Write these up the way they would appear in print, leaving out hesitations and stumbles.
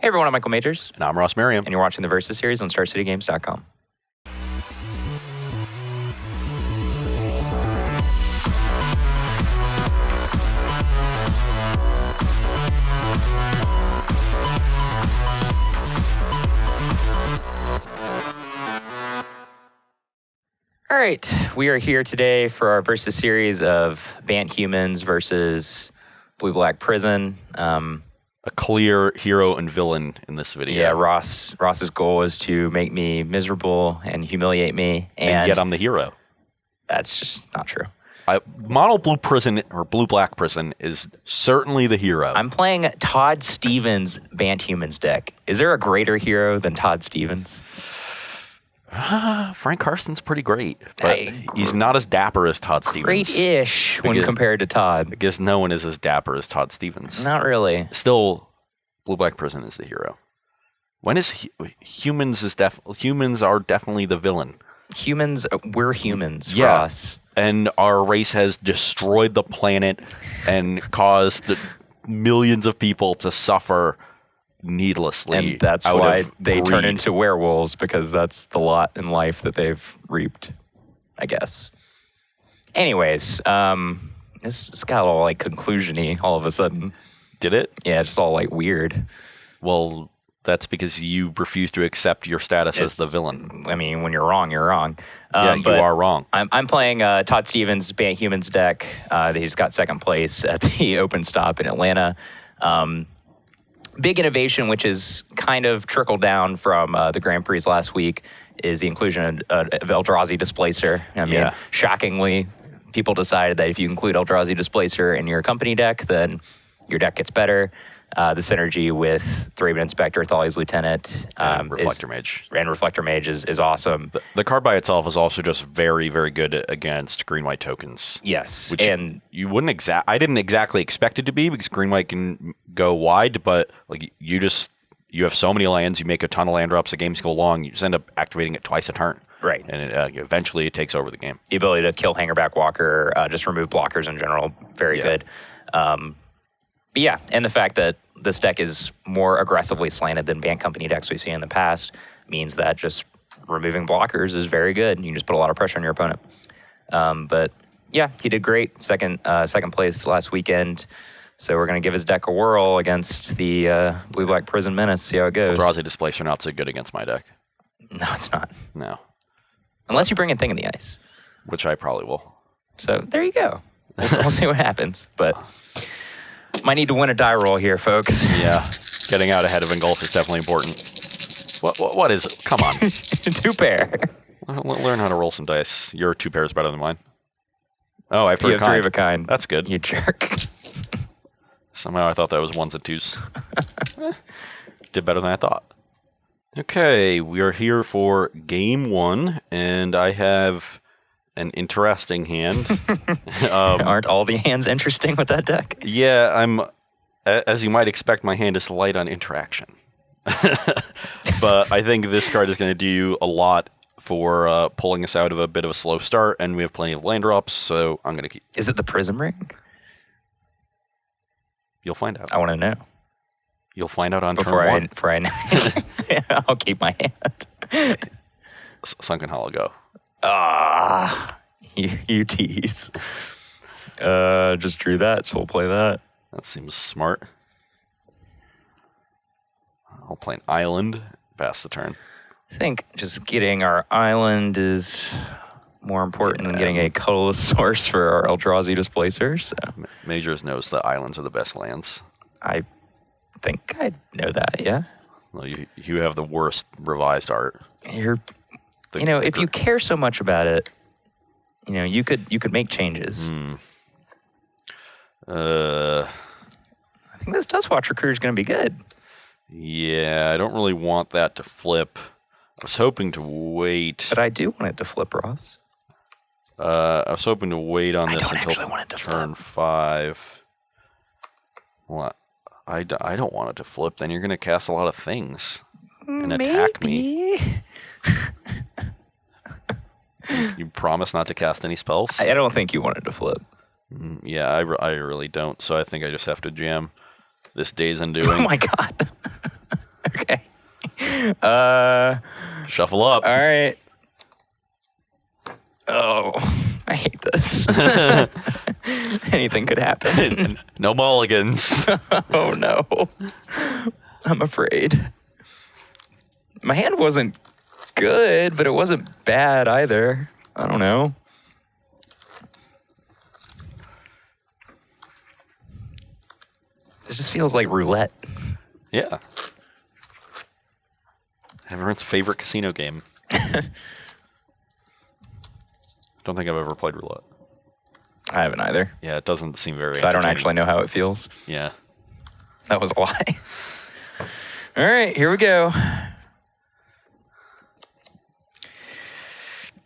everyone, I'm Michael Majors. And I'm Ross Merriam. And you're watching the Versus series on StarCityGames.com. All right, we are here today for our Versus series of Bant Humans versus Blue Black Prison. A clear hero and villain in this video. Yeah, Ross's goal is to make me miserable and humiliate me. And yet I'm the hero. That's just not true. Mono Blue Prison, or Blue Black Prison, is certainly the hero. I'm playing Todd Stevens' Bant Humans deck. Is there a greater hero than Todd Stevens? Frank Carson's pretty great, but he's not as dapper as Todd Stevens. Great-ish when compared to Todd. I guess no one is as dapper as Todd Stevens. Not really. Still, Blue Black Prison is the hero. When is humans are definitely the villain. We're humans, yeah. Ross. And our race has destroyed the planet and caused millions of people to suffer needlessly. And that's why they turn into werewolves, because that's the lot in life that they've reaped, I guess. Anyways, this got all like conclusion-y all of a sudden. Did it? Yeah, just all like weird. Well, that's because you refuse to accept your status as the villain. I mean, when you're wrong, you're wrong. Yeah, you are wrong. I'm playing Todd Stevens' Bant Humans deck. He just got second place at the Open Stop in Atlanta. Big innovation, which is kind of trickled down from the Grand Prix last week, is the inclusion of Eldrazi Displacer. I mean, shockingly, people decided that if you include Eldrazi Displacer in your company deck, then your deck gets better. The synergy with Thraben Inspector, Thalia's Lieutenant, and Reflector Mage is awesome. The card by itself is also just very, very good against green-white tokens. Yes, which you wouldn't I didn't exactly expect it to be, because green-white can go wide, but like you have so many lands, you make a ton of land drops, the games go long, you just end up activating it twice a turn. Right. And eventually it takes over the game. The ability to kill Hangerback Walker, just remove blockers in general, very good. But yeah, and the fact that this deck is more aggressively slanted than Bant Company decks we've seen in the past means that just removing blockers is very good. You can just put a lot of pressure on your opponent. But yeah, he did great. Second place last weekend. So we're going to give his deck a whirl against the Blue Black Prison Menace, see how it goes. Eldrazi Displacer not so good against my deck. No, it's not. No. Unless you bring in Thing in the Ice. Which I probably will. So there you go. We'll see what happens. But might need to win a die roll here, folks. Yeah, getting out ahead of Engulf is definitely important. What is it? Come on. 2 pair. Learn how to roll some dice. Your 2 pairs better than mine. Oh, I have 3 of a kind. That's good. You jerk. Somehow I thought that was 1s and 2s. Did better than I thought. Okay, we are here for game 1, and I have an interesting hand. Aren't all the hands interesting with that deck? Yeah, as you might expect, my hand is light on interaction. But I think this card is going to do a lot for pulling us out of a bit of a slow start, and we have plenty of land drops, so I'm going to keep... Is it the Prism Ring? You'll find out. I want to know. You'll find out on turn 1. Before I know. I'll keep my hand. Sunken Hollow, go. You tease. Just drew that, so we'll play that. That seems smart. I'll play an island, pass the turn. I think just getting our island is more important than getting a colorless source for our Eldrazi Displacer. So. Majors knows that islands are the best lands. I think I know that, yeah. Well, you have the worst revised art. If you care so much about it, you could make changes. I think this Dustwatcher crew is going to be good. Yeah, I don't really want that to flip. I was hoping to wait. But I do want it to flip, Ross. I was hoping to wait on this until turn 5. What? I don't want it to flip. Then you're going to cast a lot of things and attack me. You promise not to cast any spells? I don't think you want it to flip. Yeah, I really don't. So I think I just have to jam this Days Undoing. Oh my god. Shuffle up. All right. Oh, I hate this. Anything could happen. No mulligans. Oh no. I'm afraid. My hand wasn't good, but it wasn't bad either. I don't know. It just feels like roulette. Yeah. Everyone's favorite casino game. Don't think I've ever played roulette. I haven't either. Yeah, it doesn't seem very So I don't entertaining. actually know how it feels. Yeah. That was a lie. All right, here we go.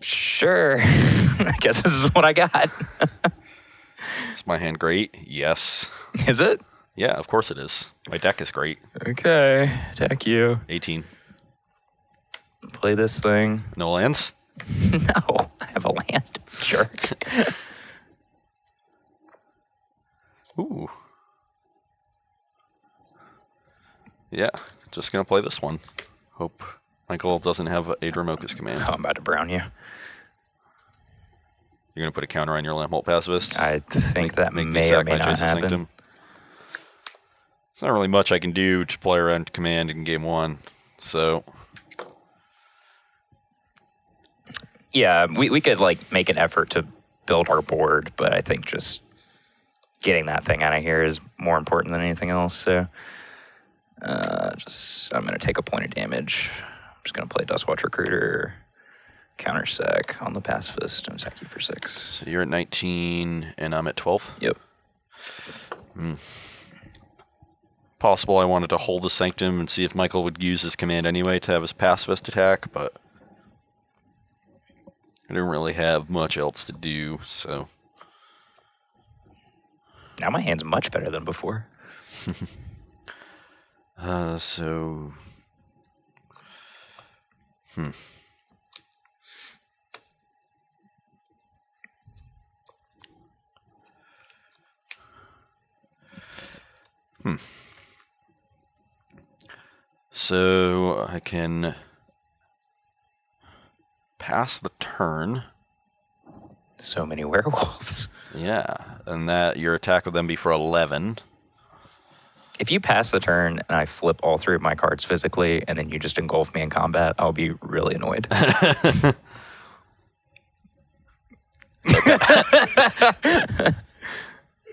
Sure. I guess this is what I got. Is my hand great? Yes. Is it? Yeah, of course it is. My deck is great. Okay. Attack you. 18. Play this thing. No lands? No, I have a land. Jerk. Ooh. Yeah, just gonna play this one. Hope Michael doesn't have a Dramoka's command. Oh, I'm about to brown you. You're gonna put a counter on your Lampholt Pacifist? I think that Make me may or sack may my not Trace of happen. Sanctum. There's not really much I can do to play around command in game one, so Yeah, we could like make an effort to build our board, but I think just getting that thing out of here is more important than anything else. So, I'm gonna take a point of damage. I'm just gonna play Dustwatch Recruiter, counter sec on the Pacifist, and sack you for 6. so you're at 19 and I'm at 12. Yep. Possible I wanted to hold the Sanctum and see if Michael would use his command anyway to have his Pacifist attack, but I didn't really have much else to do, so Now my hand's much better than before. so So I can pass the turn. So many werewolves. Yeah, and that your attack would then be for 11. If you pass the turn and I flip all 3 of my cards physically, and then you just engulf me in combat, I'll be really annoyed.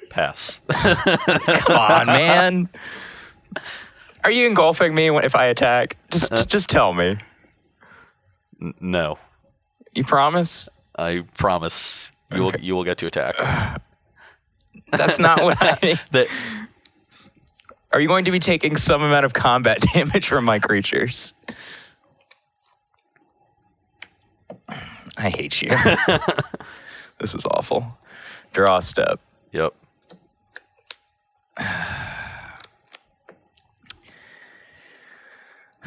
Pass. Come on, man. Are you engulfing me if I attack? Just tell me. No, You promise? I promise you will get to attack. That's not what I... That Are you going to be taking some amount of combat damage from my creatures? I hate you. This is awful. Draw a step. Yep.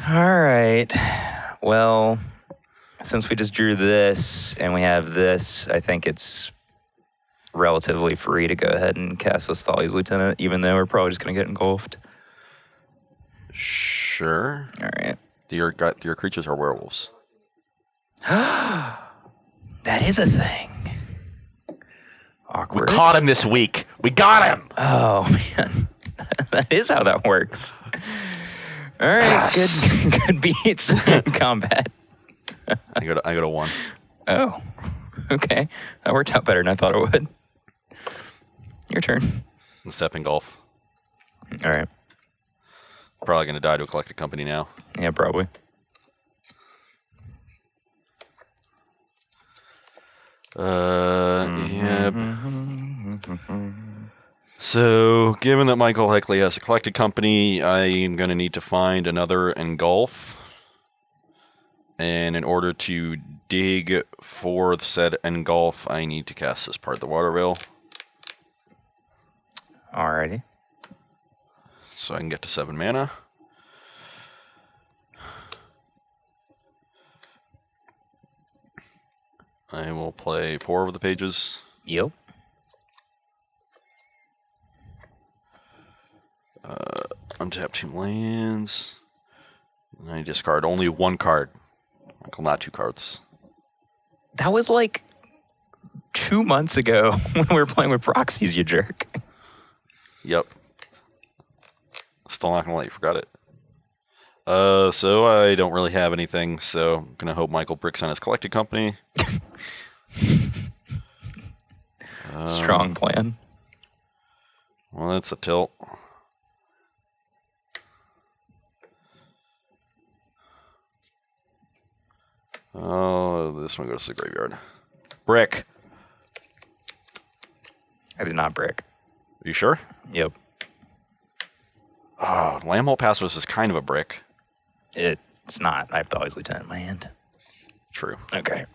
All right. Well, since we just drew this and we have this, I think it's relatively free to go ahead and cast this Thali's Lieutenant, even though we're probably just going to get engulfed. Sure. All right. Your creatures are werewolves. That is a thing. Awkward. Caught him this week. We got him. Oh, man. That is how that works. All right. Yes. Good beats in combat. I go to 1. Oh, okay. That worked out better than I thought it would. Your turn. Step in golf. All right. Probably going to die to a collected company now. Yeah, probably. Yeah. So, given that Michael Heckley has a collected company, I am going to need to find another engulf. And in order to dig for the said engulf, I need to cast this part of the water wheel. Alrighty. So I can get to 7 mana. I will play 4 of the pages. Yep. Untap 2 lands. And you discard only one card. Michael, not 2 cards. That was like 2 months ago when we were playing with proxies, you jerk. Yep. Still not going to let you forget it. So I don't really have anything, so I'm going to hope Michael bricks on his collected company. Strong plan. Well, that's a tilt. Oh, this one goes to the graveyard. Brick. I did not brick. Are you sure? Yep. Oh, Lamhole Pastos is kind of a brick. It's not. I have the Always Lieutenant in my hand. True. Okay.